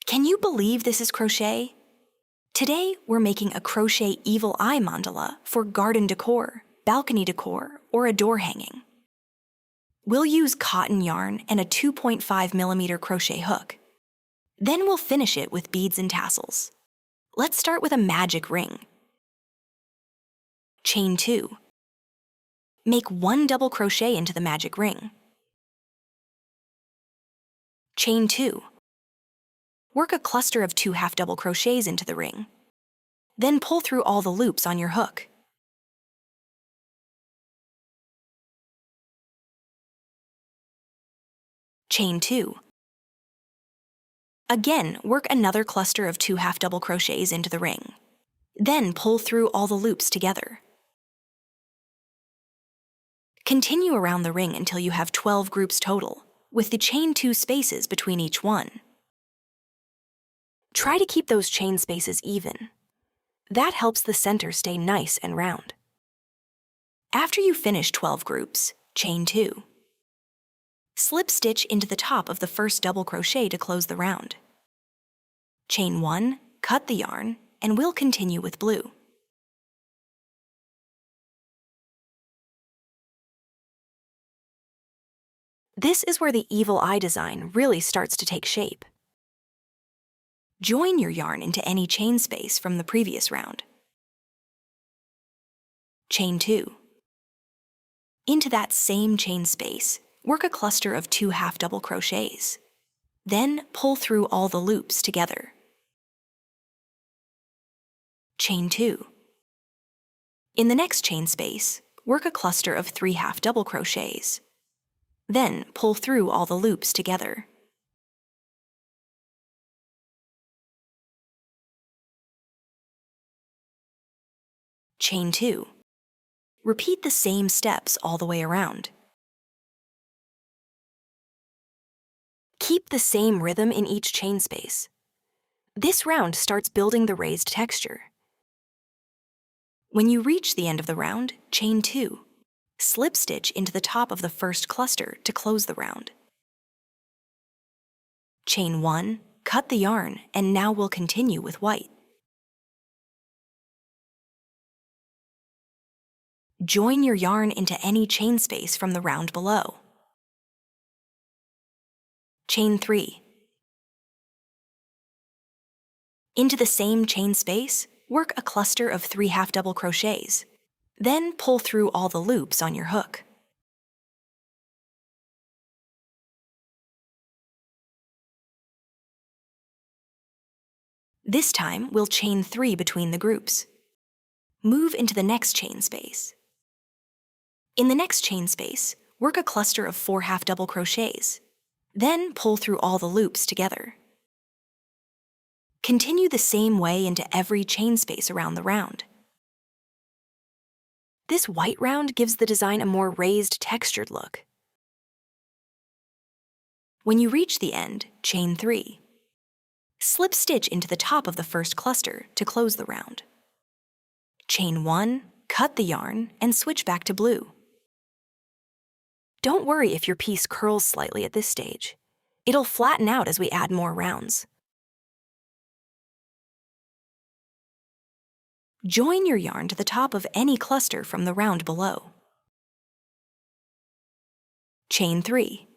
Can you believe this is crochet? Today, we're making a crochet evil eye mandala for garden decor, balcony decor, or a door hanging. We'll use cotton yarn and a 2.5mm crochet hook. Then we'll finish it with beads and tassels. Let's start with a magic ring. Chain 2. Make 1 double crochet into the magic ring. Chain 2. Work a cluster of 2 half double crochets into the ring. Then pull through all the loops on your hook. Chain 2. Again, work another cluster of 2 half double crochets into the ring. Then pull through all the loops together. Continue around the ring until you have 12 groups total, with the chain 2 spaces between each one. Try to keep those chain spaces even. That helps the center stay nice and round. After you finish 12 groups, chain 2. Slip stitch into the top of the first double crochet to close the round. Chain 1, cut the yarn, and we'll continue with blue. This is where the evil eye design really starts to take shape. Join your yarn into any chain space from the previous round. Chain 2. Into that same chain space, work a cluster of 2 half double crochets. Then pull through all the loops together. Chain 2. In the next chain space, work a cluster of 3 half double crochets. Then pull through all the loops together. Chain 2. Repeat the same steps all the way around. Keep the same rhythm in each chain space. This round starts building the raised texture. When you reach the end of the round, chain 2. Slip stitch into the top of the first cluster to close the round. Chain 1, cut the yarn, and now we'll continue with white. Join your yarn into any chain space from the round below. Chain 3. Into the same chain space, work a cluster of 3 half double crochets. Then pull through all the loops on your hook. This time, we'll chain 3 between the groups. Move into the next chain space. In the next chain space, work a cluster of 4 half double crochets. Then pull through all the loops together. Continue the same way into every chain space around the round. This white round gives the design a more raised, textured look. When you reach the end, chain 3. Slip stitch into the top of the first cluster to close the round. Chain 1, cut the yarn, and switch back to blue. Don't worry if your piece curls slightly at this stage. It'll flatten out as we add more rounds. Join your yarn to the top of any cluster from the round below. Chain 3.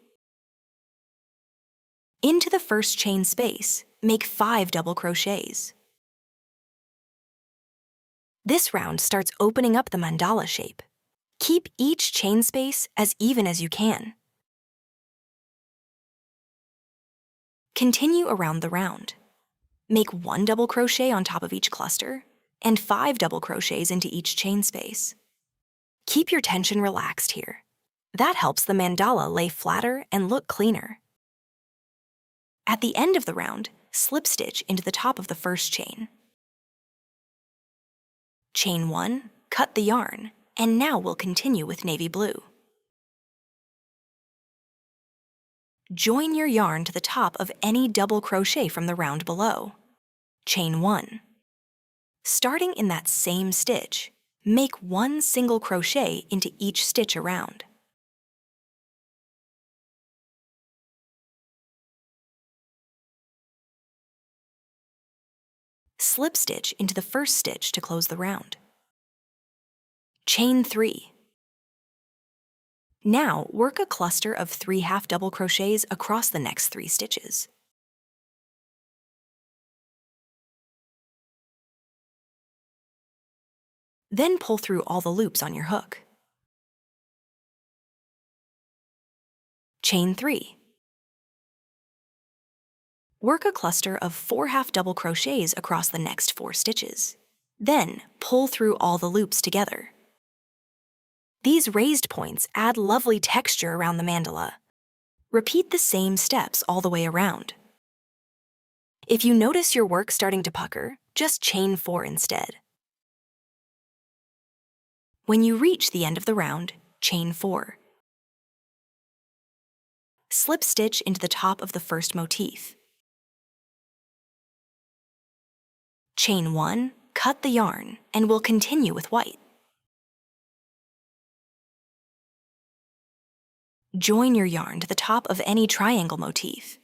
Into the first chain space, make 5 double crochets. This round starts opening up the mandala shape. Keep each chain space as even as you can. Continue around the round. Make 1 double crochet on top of each cluster and 5 double crochets into each chain space. Keep your tension relaxed here. That helps the mandala lay flatter and look cleaner. At the end of the round, slip stitch into the top of the first chain. Chain 1, cut the yarn, and now we'll continue with navy blue. Join your yarn to the top of any double crochet from the round below. Chain 1. Starting in that same stitch, make 1 single crochet into each stitch around. Slip stitch into the first stitch to close the round. Chain 3. Now work a cluster of 3 half double crochets across the next 3 stitches. Then pull through all the loops on your hook. Chain 3. Work a cluster of 4 half double crochets across the next 4 stitches. Then pull through all the loops together. These raised points add lovely texture around the mandala. Repeat the same steps all the way around. If you notice your work starting to pucker, just chain 4 instead. When you reach the end of the round, chain 4. Slip stitch into the top of the first motif. Chain 1, cut the yarn, and we'll continue with white. Join your yarn to the top of any triangle motif.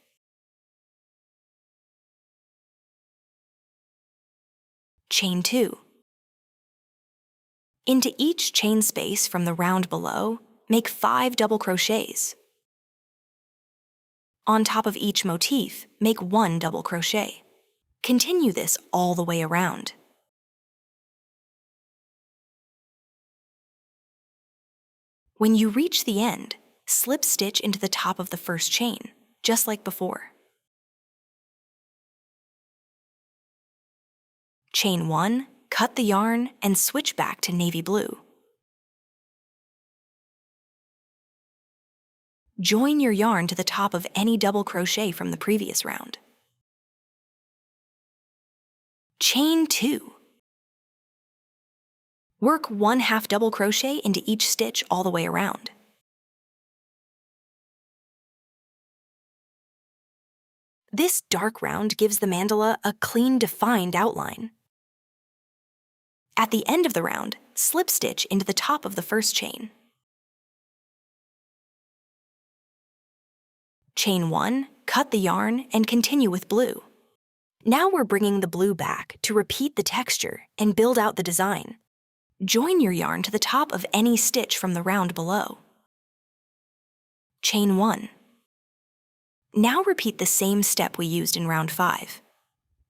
Chain 2. Into each chain space from the round below, make 5 double crochets. On top of each motif, make 1 double crochet. Continue this all the way around. When you reach the end, slip stitch into the top of the first chain, just like before. Chain 1, cut the yarn, and switch back to navy blue. Join your yarn to the top of any double crochet from the previous round. Chain 2. Work 1 half double crochet into each stitch all the way around. This dark round gives the mandala a clean, defined outline. At the end of the round, slip stitch into the top of the first chain. Chain 1, cut the yarn, and continue with blue. Now we're bringing the blue back to repeat the texture and build out the design. Join your yarn to the top of any stitch from the round below. Chain 1. Now repeat the same step we used in round 5.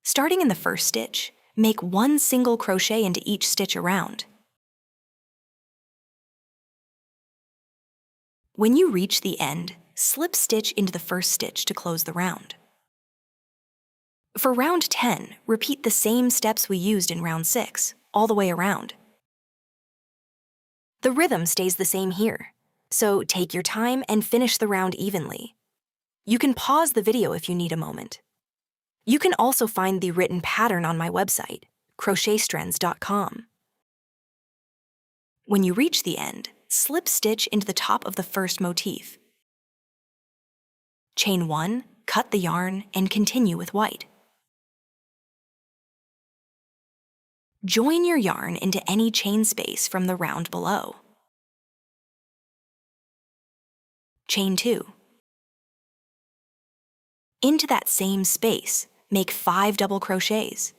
Starting in the first stitch, make 1 single crochet into each stitch around. When you reach the end, slip stitch into the first stitch to close the round. For round 10, repeat the same steps we used in round 6, all the way around. The rhythm stays the same here, so take your time and finish the round evenly. You can pause the video if you need a moment. You can also find the written pattern on my website, crochetstrands.com. When you reach the end, slip stitch into the top of the first motif. Chain 1, cut the yarn, and continue with white. Join your yarn into any chain space from the round below. Chain 2. Into that same space, make 5 double crochets.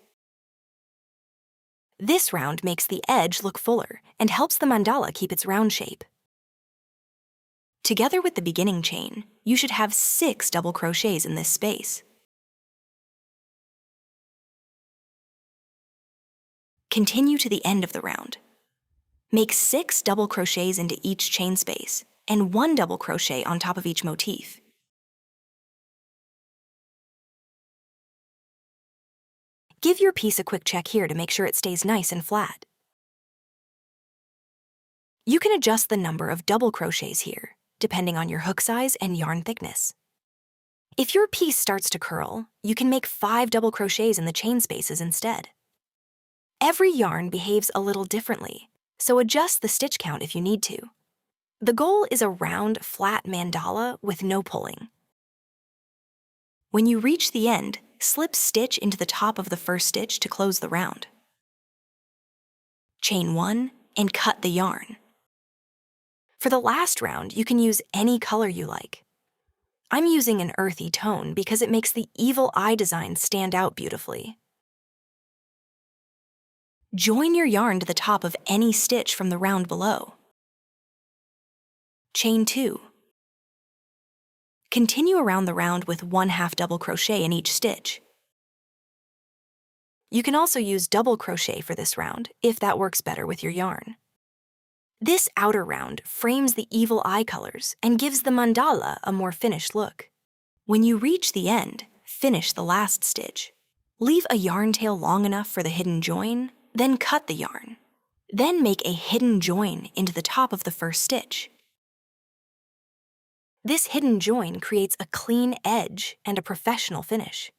This round makes the edge look fuller and helps the mandala keep its round shape. Together with the beginning chain, you should have 6 double crochets in this space. Continue to the end of the round. Make 6 double crochets into each chain space and 1 double crochet on top of each motif. Give your piece a quick check here to make sure it stays nice and flat. You can adjust the number of double crochets here, depending on your hook size and yarn thickness. If your piece starts to curl, you can make 5 double crochets in the chain spaces instead. Every yarn behaves a little differently, so adjust the stitch count if you need to. The goal is a round, flat mandala with no pulling. When you reach the end, slip stitch into the top of the first stitch to close the round. Chain 1 and cut the yarn. For the last round, you can use any color you like. I'm using an earthy tone because it makes the evil eye design stand out beautifully. Join your yarn to the top of any stitch from the round below. Chain 2. Continue around the round with 1/2 double crochet in each stitch. You can also use double crochet for this round if that works better with your yarn. This outer round frames the evil eye colors and gives the mandala a more finished look. When you reach the end, finish the last stitch. Leave a yarn tail long enough for the hidden join, then cut the yarn. Then make a hidden join into the top of the first stitch. This hidden join creates a clean edge and a professional finish.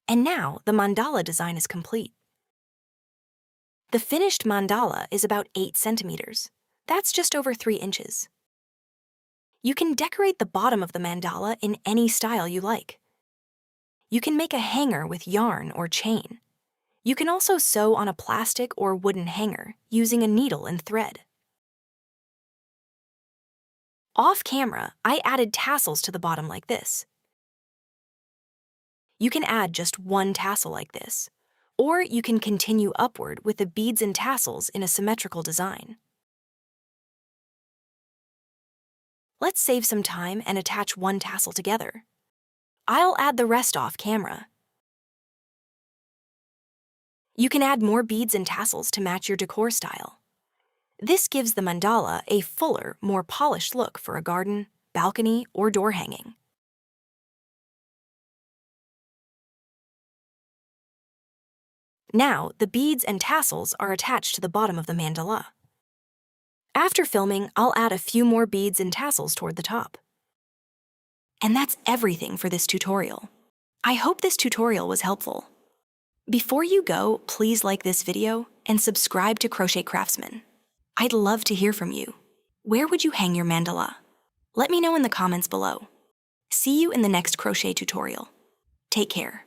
And now the mandala design is complete. The finished mandala is about 8 centimeters. That's just over 3 inches. You can decorate the bottom of the mandala in any style you like. You can make a hanger with yarn or chain. You can also sew on a plastic or wooden hanger using a needle and thread. Off camera, I added tassels to the bottom like this. You can add just one tassel like this, or you can continue upward with the beads and tassels in a symmetrical design. Let's save some time and attach one tassel together. I'll add the rest off camera. You can add more beads and tassels to match your decor style. This gives the mandala a fuller, more polished look for a garden, balcony, or door hanging. Now, the beads and tassels are attached to the bottom of the mandala. After filming, I'll add a few more beads and tassels toward the top. And that's everything for this tutorial. I hope this tutorial was helpful. Before you go, please like this video and subscribe to Crochet Craftsman. I'd love to hear from you. Where would you hang your mandala? Let me know in the comments below. See you in the next crochet tutorial. Take care.